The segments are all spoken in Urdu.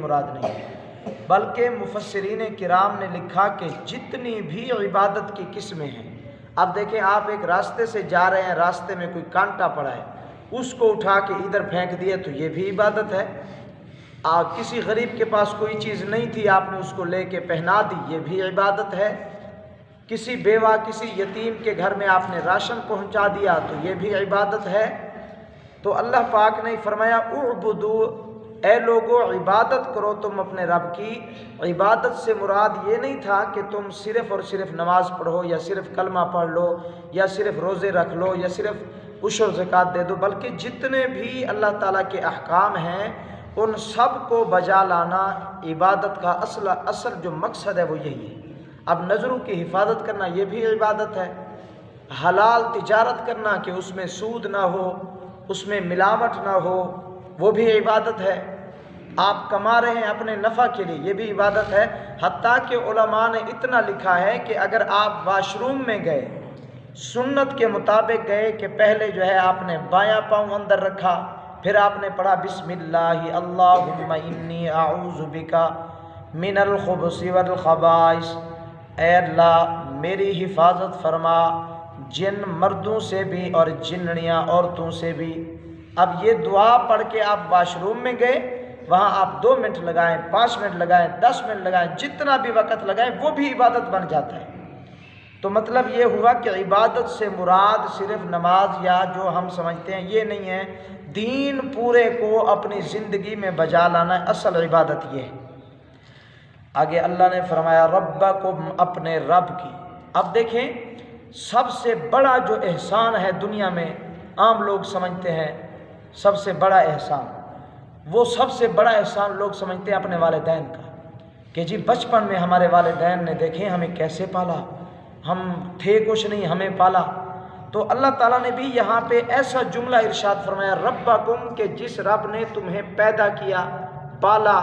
مراد نہیں ہے، بلکہ مفسرین کرام نے لکھا کہ جتنی بھی عبادت کی قسمیں ہیں، اب دیکھیں آپ ایک راستے سے جا رہے ہیں، راستے میں کوئی کانٹا پڑا ہے، اس کو اٹھا کے ادھر پھینک دیے تو یہ بھی عبادت ہے۔ کسی غریب کے پاس کوئی چیز نہیں تھی، آپ نے اس کو لے کے پہنا دی، یہ بھی عبادت ہے۔ کسی بیوہ کسی یتیم کے گھر میں آپ نے راشن پہنچا دیا تو یہ بھی عبادت ہے۔ تو اللہ پاک نے فرمایا اعبدو، اے لوگو عبادت کرو تم اپنے رب کی۔ عبادت سے مراد یہ نہیں تھا کہ تم صرف اور صرف نماز پڑھو یا صرف کلمہ پڑھ لو یا صرف روزے رکھ لو یا صرف عشر و زکوٰۃ دے دو، بلکہ جتنے بھی اللہ تعالیٰ کے احکام ہیں ان سب کو بجا لانا عبادت کا اصل جو مقصد ہے وہ یہی ہے۔ اب نظروں کی حفاظت کرنا یہ بھی عبادت ہے، حلال تجارت کرنا کہ اس میں سود نہ ہو، اس میں ملاوٹ نہ ہو، وہ بھی عبادت ہے۔ آپ کما رہے ہیں اپنے نفع کے لیے، یہ بھی عبادت ہے۔ حتیٰ کہ علماء نے اتنا لکھا ہے کہ اگر آپ واش روم میں گئے، سنت کے مطابق گئے کہ پہلے جو ہے آپ نے بایاں پاؤں اندر رکھا، پھر آپ نے پڑھا بسم اللہ اللہم انی اعوذ بک من الخبث والخبائث، اے اللہ میری حفاظت فرما جن مردوں سے بھی اور جنڑیاں عورتوں سے بھی۔ اب یہ دعا پڑھ کے آپ واش روم میں گئے، وہاں آپ 2 منٹ لگائیں، 5 منٹ لگائیں، 10 منٹ لگائیں، جتنا بھی وقت لگائیں وہ بھی عبادت بن جاتا ہے۔ تو مطلب یہ ہوا کہ عبادت سے مراد صرف نماز یا جو ہم سمجھتے ہیں یہ نہیں ہے، دین پورے کو اپنی زندگی میں بجا لانا اصل عبادت یہ ہے۔ آگے اللہ نے فرمایا ربکم، اپنے رب کی۔ اب دیکھیں سب سے بڑا جو احسان ہے دنیا میں، عام لوگ سمجھتے ہیں سب سے بڑا احسان، وہ سب سے بڑا احسان لوگ سمجھتے ہیں اپنے والدین کا، کہ جی بچپن میں ہمارے والدین نے دیکھیں ہمیں کیسے پالا، ہم تھے کچھ نہیں ہمیں پالا۔ تو اللہ تعالیٰ نے بھی یہاں پہ ایسا جملہ ارشاد فرمایا ربکم، کہ جس رب نے تمہیں پیدا کیا، پالا۔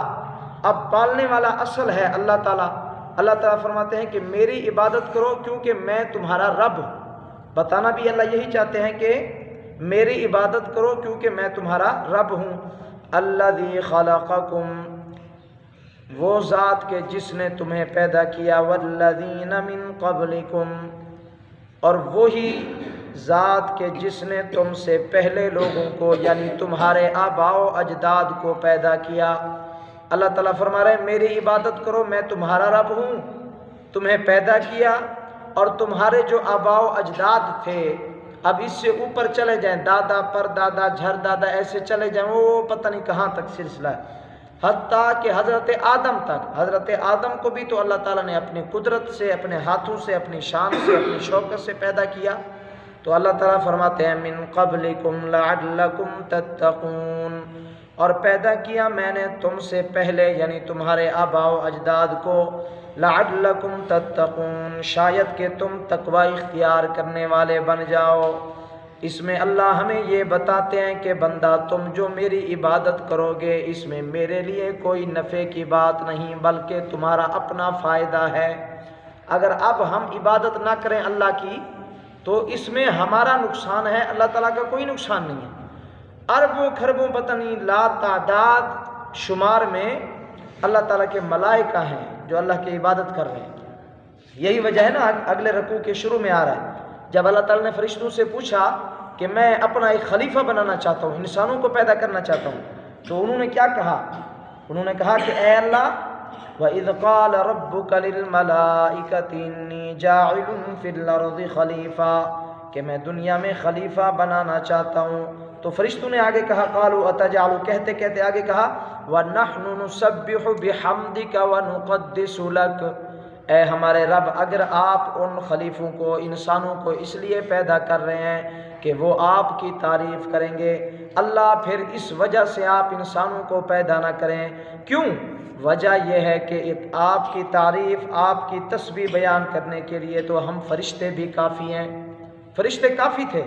اب پالنے والا اصل ہے اللہ تعالیٰ۔ اللہ تعالیٰ فرماتے ہیں کہ میری عبادت کرو کیونکہ میں تمہارا رب ہوں۔ بتانا بھی اللہ یہی چاہتے ہیں کہ میری عبادت کرو کیونکہ میں تمہارا رب ہوں۔ الذی خلقکم، وہ ذات کے جس نے تمہیں پیدا کیا، والذین من قبلکم، اور وہی ذات کے جس نے تم سے پہلے لوگوں کو یعنی تمہارے آباء و اجداد کو پیدا کیا۔ اللہ تعالیٰ فرما رہے ہیں میری عبادت کرو، میں تمہارا رب ہوں، تمہیں پیدا کیا، اور تمہارے جو آباء و اجداد تھے، اب اس سے اوپر چلے جائیں، دادا پر دادا جھر دادا ایسے چلے جائیں، وہ پتہ نہیں کہاں تک سلسلہ ہے، حتیٰ کہ حضرت آدم تک۔ حضرت آدم کو بھی تو اللہ تعالیٰ نے اپنی قدرت سے، اپنے ہاتھوں سے، اپنی شان سے، اپنی شوکت سے پیدا کیا۔ تو اللہ تعالیٰ فرماتے ہیں من قبلکم لعلکم تتقون، اور پیدا کیا میں نے تم سے پہلے یعنی تمہارے آباء و اجداد کو، لعلکم تتقون، شاید کہ تم تقوی اختیار کرنے والے بن جاؤ۔ اس میں اللہ ہمیں یہ بتاتے ہیں کہ بندہ تم جو میری عبادت کرو گے اس میں میرے لیے کوئی نفع کی بات نہیں بلکہ تمہارا اپنا فائدہ ہے۔ اگر اب ہم عبادت نہ کریں اللہ کی تو اس میں ہمارا نقصان ہے، اللہ تعالیٰ کا کوئی نقصان نہیں ہے۔ اربوں خربوں پتہ نہیں لا تعداد شمار میں اللہ تعالیٰ کے ملائکہ ہیں جو اللہ کی عبادت کر رہے ہیں۔ یہی وجہ ہے نا اگلے رکوع کے شروع میں آ رہا ہے، جب اللہ تعالیٰ نے فرشتوں سے پوچھا کہ میں اپنا ایک خلیفہ بنانا چاہتا ہوں، انسانوں کو پیدا کرنا چاہتا ہوں، تو انہوں نے کیا کہا؟ انہوں نے کہا کہ اے اللہ وَإِذْ قَالَ رَبُّكَ لِلْمَلَائِكَةِ إِنِّي جَاعِلٌ فِي الْأَرْضِ خَلِيفَةً، کہ میں دنیا میں خلیفہ بنانا چاہتا ہوں۔ تو فرشتوں نے آگے کہا قالوا اتجعل، کہتے کہتے آگے کہا وَنَحْنُ نُسَبِّحُ بِحَمْدِكَ وَنُقَدِّسُ لَكَ، اے ہمارے رب اگر آپ ان خلیفوں کو، انسانوں کو اس لیے پیدا کر رہے ہیں کہ وہ آپ کی تعریف کریں گے، اللہ پھر اس وجہ سے آپ انسانوں کو پیدا نہ کریں، کیوں؟ وجہ یہ ہے کہ آپ کی تعریف، آپ کی تسبیح بیان کرنے کے لیے تو ہم فرشتے بھی کافی ہیں، فرشتے کافی تھے،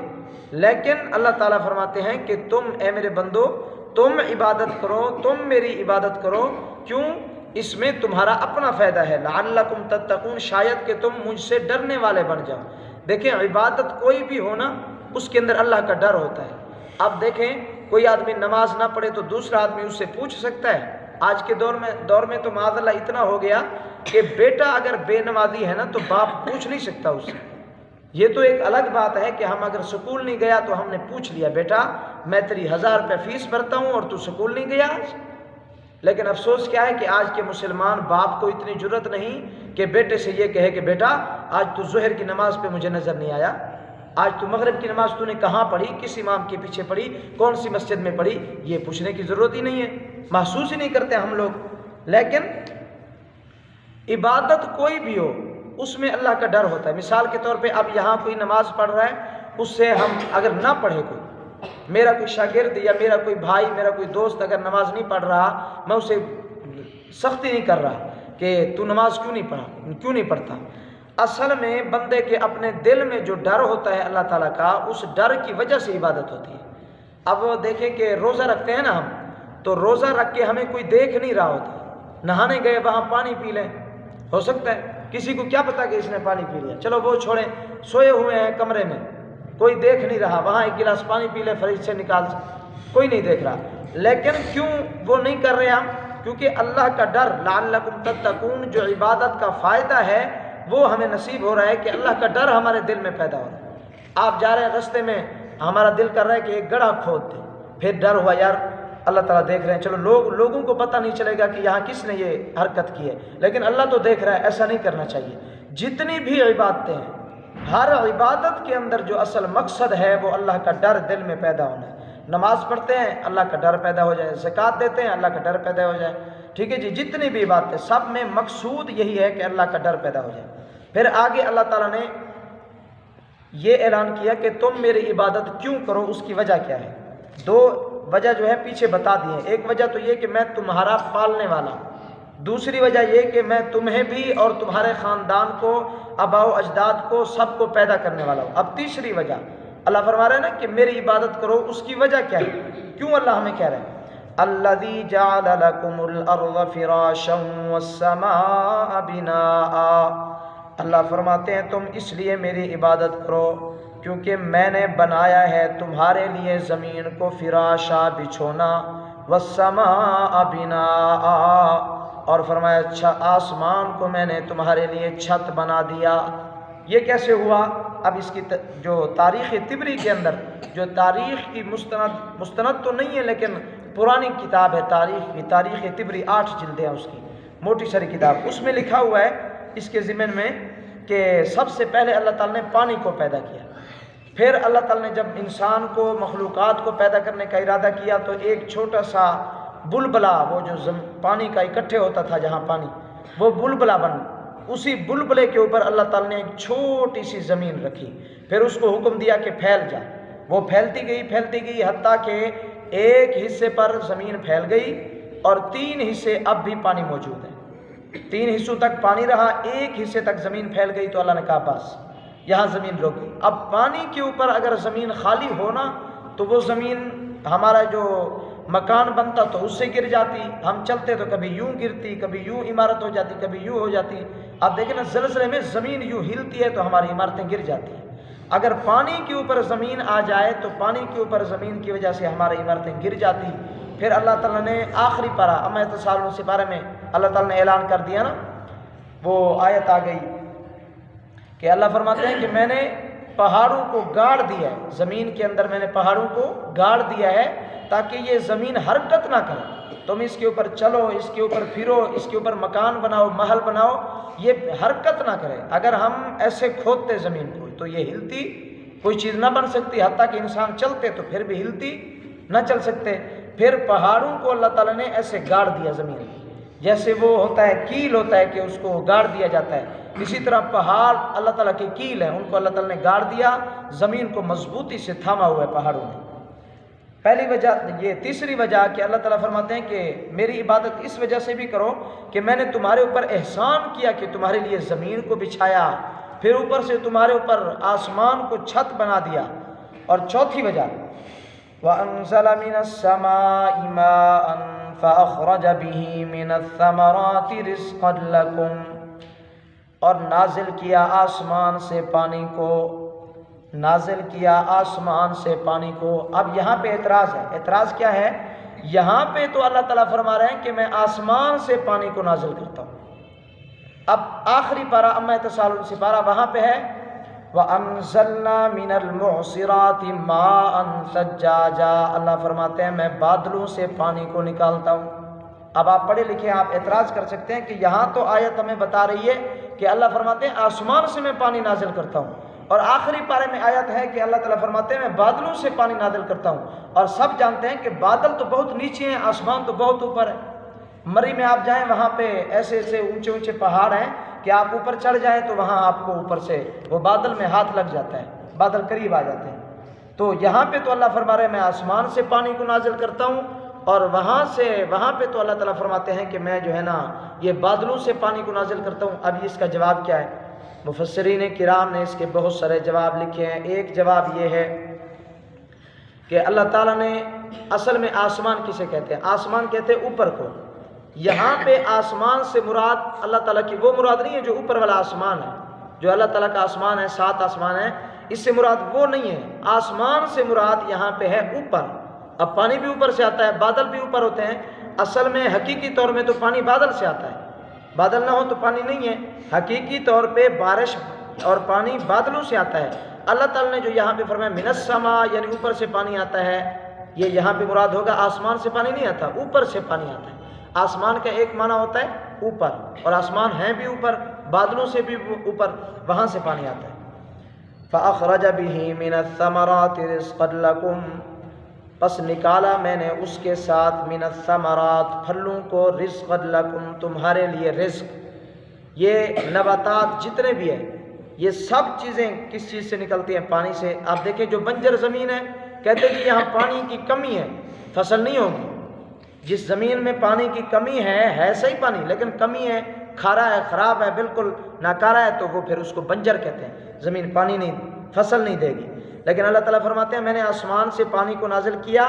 لیکن اللہ تعالیٰ فرماتے ہیں کہ تم اے میرے بندو تم عبادت کرو، تم میری عبادت کرو، کیوں؟ اس میں تمہارا اپنا فائدہ ہے، لعلکم تتقون، شاید کہ تم مجھ سے ڈرنے والے بن جاؤ۔ دیکھیں عبادت کوئی بھی ہو نا اس کے اندر اللہ کا ڈر ہوتا ہے۔ اب دیکھیں کوئی آدمی نماز نہ پڑھے تو دوسرا آدمی اس سے پوچھ سکتا ہے آج کے دور میں تو معاذ اللہ اتنا ہو گیا کہ بیٹا اگر بے نمازی ہے نا تو باپ پوچھ نہیں سکتا اس سے. یہ تو ایک الگ بات ہے کہ ہم اگر سکول نہیں گیا تو ہم نے پوچھ لیا بیٹا میں تیری 1000 روپے فیس بھرتا ہوں اور تو سکول نہیں گیا آج. لیکن افسوس کیا ہے کہ آج کے مسلمان باپ کو اتنی جرت نہیں کہ بیٹے سے یہ کہے کہ بیٹا آج تو ظہر کی نماز پہ مجھے نظر نہیں آیا, آج تو مغرب کی نماز تو نے کہاں پڑھی, کس امام کے پیچھے پڑھی, کون سی مسجد میں پڑھی. یہ پوچھنے کی ضرورت ہی نہیں ہے, محسوس ہی نہیں کرتے ہم لوگ. لیکن عبادت کوئی بھی ہو اس میں اللہ کا ڈر ہوتا ہے. مثال کے طور پہ اب یہاں کوئی نماز پڑھ رہا ہے, اس سے ہم اگر نہ پڑھے, کوئی میرا کوئی شاگرد یا میرا کوئی بھائی, میرا کوئی دوست اگر نماز نہیں پڑھ رہا, میں اسے سختی نہیں کر رہا کہ تو نماز کیوں نہیں پڑھتا. اصل میں بندے کے اپنے دل میں جو ڈر ہوتا ہے اللہ تعالیٰ کا, اس ڈر کی وجہ سے عبادت ہوتی ہے. اب دیکھیں کہ روزہ رکھتے ہیں نا ہم, تو روزہ رکھ کے ہمیں کوئی دیکھ نہیں رہا ہوتا, نہانے گئے وہاں پانی پی لیں, ہو سکتا ہے کسی کو کیا پتا کہ اس نے پانی پی لیا, چلو وہ چھوڑیں, سوئے ہوئے ہیں کمرے میں, کوئی دیکھ نہیں رہا, وہاں ایک گلاس پانی پی لیں فریج سے نکال, کوئی نہیں دیکھ رہا. لیکن کیوں وہ نہیں کر رہے ہم؟ کیونکہ اللہ کا ڈر, لعلکم تتقون, جو عبادت کا فائدہ ہے وہ ہمیں نصیب ہو رہا ہے کہ اللہ کا ڈر ہمارے دل میں پیدا ہو رہا ہے. آپ جا رہے ہیں رستے میں, ہمارا دل کر رہا ہے کہ ایک گڑھا کھود دیں, پھر ڈر ہوا یار اللہ تعالیٰ دیکھ رہے ہیں, چلو لوگوں کو پتہ نہیں چلے گا کہ یہاں کس نے یہ حرکت کی ہے, لیکن اللہ تو دیکھ رہا ہے. ایسا نہیں کرنا چاہیے. جتنی بھی عبادتیں ہیں, ہر عبادت کے اندر جو اصل مقصد ہے وہ اللہ کا ڈر دل میں پیدا ہونا ہے. نماز پڑھتے ہیں اللہ کا ڈر پیدا ہو جائے, زکوٰۃ دیتے ہیں اللہ کا ڈر پیدا ہو جائے, ٹھیک ہے جی. جتنی بھی باتیں سب میں مقصود یہی ہے کہ اللہ کا ڈر پیدا ہو جائے. پھر آگے اللہ تعالیٰ نے یہ اعلان کیا کہ تم میری عبادت کیوں کرو, اس کی وجہ کیا ہے. 2 وجہ جو ہے پیچھے بتا دی ہے. ایک وجہ تو یہ کہ میں تمہارا پالنے والا, دوسری وجہ یہ کہ میں تمہیں بھی اور تمہارے خاندان کو, آباء و اجداد کو, سب کو پیدا کرنے والا ہوں. اب تیسری وجہ اللہ فرما رہے ہیں نا کہ میری عبادت کرو, اس کی وجہ کیا ہے, کیوں اللہ ہمیں کہہ رہے ہیں. الذی جعل لکم الارض فراشا والسماء بناء, اللہ فرماتے ہیں تم اس لیے میری عبادت کرو کیونکہ میں نے بنایا ہے تمہارے لیے زمین کو فراشا, بچھونا, والسماء بناء, اور فرمایا اچھا آسمان کو میں نے تمہارے لیے چھت بنا دیا. یہ کیسے ہوا؟ اب اس کی جو تاریخ طبری کے اندر, جو تاریخ کی مستند تو نہیں ہے لیکن پرانی کتاب ہے تاریخ کی, تاریخ طبری 8 جلدیں ہیں اس کی, موٹی ساری کتاب, اس میں لکھا ہوا ہے اس کے ضمن میں کہ سب سے پہلے اللہ تعالیٰ نے پانی کو پیدا کیا. پھر اللہ تعالیٰ نے جب انسان کو, مخلوقات کو پیدا کرنے کا ارادہ کیا تو ایک چھوٹا سا بلبلا, وہ جو پانی کا اکٹھے ہوتا تھا جہاں پانی, وہ بلبلا بن, اسی بلبلے کے اوپر اللہ تعالیٰ نے ایک چھوٹی سی زمین رکھی. پھر اس کو حکم دیا کہ پھیل جا. وہ پھیلتی گئی حتیٰ کہ ایک حصے پر زمین پھیل گئی اور 3 حصے اب بھی پانی موجود ہیں. 3 حصوں تک پانی رہا, ایک حصے تک زمین پھیل گئی تو اللہ نے کہا بس یہاں زمین رک گئی. اب پانی کے اوپر اگر زمین خالی ہونا تو وہ زمین ہمارا جو مکان بنتا تو اس سے گر جاتی, ہم چلتے تو کبھی یوں گرتی, کبھی یوں عمارت ہو جاتی, کبھی یوں ہو جاتی. اب دیکھیں نا زلزلے میں زمین یوں ہلتی ہے تو ہماری عمارتیں گر جاتی ہیں. اگر پانی کے اوپر زمین آ جائے تو پانی کے اوپر زمین کی وجہ سے ہماری عمارتیں گر جاتی. پھر اللہ تعالیٰ نے آخری پارہ اما یتساءلون سے پارے میں اللہ تعالیٰ نے اعلان کر دیا نا, وہ آیت آ گئی کہ اللہ فرماتے ہیں کہ میں نے پہاڑوں کو گاڑ دیا ہے, زمین کے اندر میں نے پہاڑوں کو گاڑ دیا ہے تاکہ یہ زمین حرکت نہ کرے. تم اس کے اوپر چلو, اس کے اوپر پھرو, اس کے اوپر مکان بناؤ, محل بناؤ, یہ حرکت نہ کرے. اگر ہم ایسے کھودتے زمین کو تو یہ ہلتی, کوئی چیز نہ بن سکتی, حتیٰ کہ انسان چلتے تو پھر بھی ہلتی, نہ چل سکتے. پھر پہاڑوں کو اللہ تعالیٰ نے ایسے گاڑ دیا زمین, جیسے وہ ہوتا ہے کیل ہوتا ہے کہ اس کو گاڑ دیا جاتا ہے, اسی طرح پہاڑ اللہ تعالیٰ کی کیل ہیں, ان کو اللہ تعالیٰ نے گاڑ دیا, زمین کو مضبوطی سے تھاما ہوا ہے پہاڑوں نے. پہلی وجہ یہ. تیسری وجہ کہ اللہ تعالیٰ فرماتے ہیں کہ میری عبادت اس وجہ سے بھی کرو کہ میں نے تمہارے اوپر احسان کیا کہ تمہارے لیے زمین کو بچھایا, پھر اوپر سے تمہارے اوپر آسمان کو چھت بنا دیا. اور چوتھی وجہ وَأَنزَلَ مِنَ السَّمَاءِ مَاءً فَأَخْرَجَ بِهِ مِنَ الثَّمَرَاتِ رِزْقًا لَكُمْ, اور نازل کیا آسمان سے پانی کو, نازل کیا آسمان سے پانی کو. اب یہاں پہ اعتراض ہے. اعتراض کیا ہے یہاں پہ تو اللہ تعالیٰ فرما رہے ہیں کہ میں آسمان سے پانی کو نازل کرتا ہوں۔ اب آخری پارہ اما تسالون سے پارہ وہاں پہ ہے وَأَنزَلْنَا مِنَ الْمُعْصِرَاتِ مَاءً ثَجَّاجًا، اللہ فرماتے ہیں میں بادلوں سے پانی کو نکالتا ہوں۔ اب آپ پڑھے لکھے آپ اعتراض کر سکتے ہیں کہ یہاں تو آیت ہمیں بتا رہی ہے کہ اللہ فرماتے ہیں آسمان سے میں پانی نازل کرتا ہوں، اور آخری پارے میں آیت ہے کہ اللہ تعالیٰ فرماتے ہیں میں بادلوں سے پانی نازل کرتا ہوں، اور سب جانتے ہیں کہ بادل تو بہت نیچے ہیں، آسمان تو بہت اوپر ہے۔ مری میں آپ جائیں وہاں پہ ایسے ایسے اونچے اونچے پہاڑ ہیں کہ آپ اوپر چڑھ جائیں تو وہاں آپ کو اوپر سے وہ بادل میں ہاتھ لگ جاتا ہے، بادل قریب آ جاتے ہیں۔ تو یہاں پہ تو اللہ فرما رہے ہیں میں آسمان سے پانی کو نازل کرتا ہوں، اور وہاں پہ تو اللہ تعالیٰ فرماتے ہیں کہ میں جو ہے نا یہ بادلوں سے پانی کو نازل کرتا ہوں۔ اب اس کا جواب کیا ہے؟ مفسرین کرام نے اس کے بہت سارے جواب لکھے ہیں۔ ایک جواب یہ ہے کہ اللہ تعالیٰ نے اصل میں آسمان کسے کہتے ہیں؟ آسمان کہتے ہیں اوپر کو۔ یہاں پہ آسمان سے مراد اللہ تعالیٰ کی وہ مراد نہیں ہے جو اوپر والا آسمان ہے، جو اللہ تعالیٰ کا آسمان ہے، 7 آسمان ہے، اس سے مراد وہ نہیں ہے۔ آسمان سے مراد یہاں پہ ہے اوپر۔ اب پانی بھی اوپر سے آتا ہے، بادل بھی اوپر ہوتے ہیں۔ اصل میں حقیقی طور میں تو پانی بادل سے آتا ہے، بادل نہ ہو تو پانی نہیں ہے۔ حقیقی طور پہ بارش اور پانی بادلوں سے آتا ہے۔ اللہ تعالیٰ نے جو یہاں پہ فرمایا من السماء یعنی اوپر سے پانی آتا ہے، یہ یہاں پہ مراد ہوگا آسمان سے پانی نہیں آتا، اوپر سے پانی آتا ہے۔ آسمان کا ایک معنی ہوتا ہے اوپر، اور آسمان ہیں بھی اوپر، بادلوں سے بھی اوپر، وہاں سے پانی آتا ہے۔ فَأَخْرَجَ بِهِ مِنَ الثَّمَرَاتِ رِزْقًا لَكُمْ، پس نکالا میں نے اس کے ساتھ من الثمرات پھلوں کو، رزقًا لکم تمہارے لیے رزق۔ یہ نباتات جتنے بھی ہیں یہ سب چیزیں کس چیز سے نکلتی ہیں؟ پانی سے۔ آپ دیکھیں جو بنجر زمین ہے کہتے ہیں کہ یہاں پانی کی کمی ہے، فصل نہیں ہوگی۔ جس زمین میں پانی کی کمی ہے صحیح پانی لیکن کمی ہے، کھارا ہے، خراب ہے، بالکل ناکارا ہے، تو وہ پھر اس کو بنجر کہتے ہیں، زمین پانی نہیں، فصل نہیں دے گی۔ لیکن اللہ تعالیٰ فرماتے ہیں میں نے آسمان سے پانی کو نازل کیا،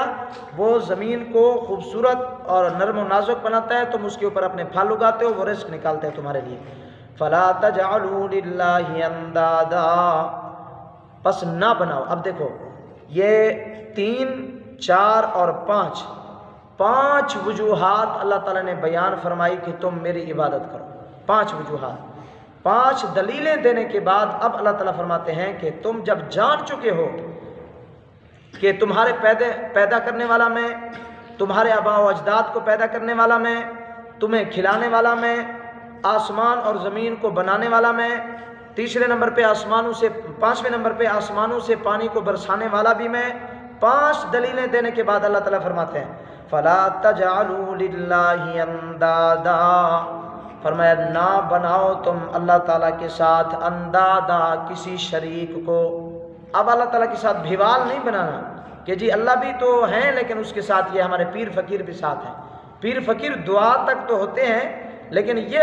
وہ زمین کو خوبصورت اور نرم و نازک بناتا ہے، تم اس کے اوپر اپنے پھل اگاتے ہو، وہ رزق نکالتے ہیں تمہارے لیے۔ فَلَا تَجْعَلُوا لِلَّهِ أَنْدَادًا، پس نہ بناؤ۔ اب دیکھو یہ 3، 4 اور 5 وجوہات اللہ تعالیٰ نے بیان فرمائی کہ تم میری عبادت کرو۔ 5 وجوہات، 5 دلیلیں دینے کے بعد اب اللہ تعالیٰ فرماتے ہیں کہ تم جب جان چکے ہو کہ تمہارے پیدا کرنے والا میں، تمہارے آباء و اجداد کو پیدا کرنے والا میں، تمہیں کھلانے والا میں، آسمان اور زمین کو بنانے والا میں، تیسرے نمبر پہ آسمانوں سے، 5ویں نمبر پہ آسمانوں سے پانی کو برسانے والا بھی میں۔ 5 دلیلیں دینے کے بعد اللہ تعالیٰ فرماتے ہیں فَلَا تَجْعَلُوا لِلَّهِ أَنْدَادًا، فرمایا نہ بناؤ تم اللہ تعالیٰ کے ساتھ اندادا، کسی شریک کو۔ اب اللہ تعالیٰ کے ساتھ بھیوال نہیں بنانا کہ جی اللہ بھی تو ہیں لیکن اس کے ساتھ یہ ہمارے پیر فقیر بھی ساتھ ہیں۔ پیر فقیر دعا تک تو ہوتے ہیں لیکن یہ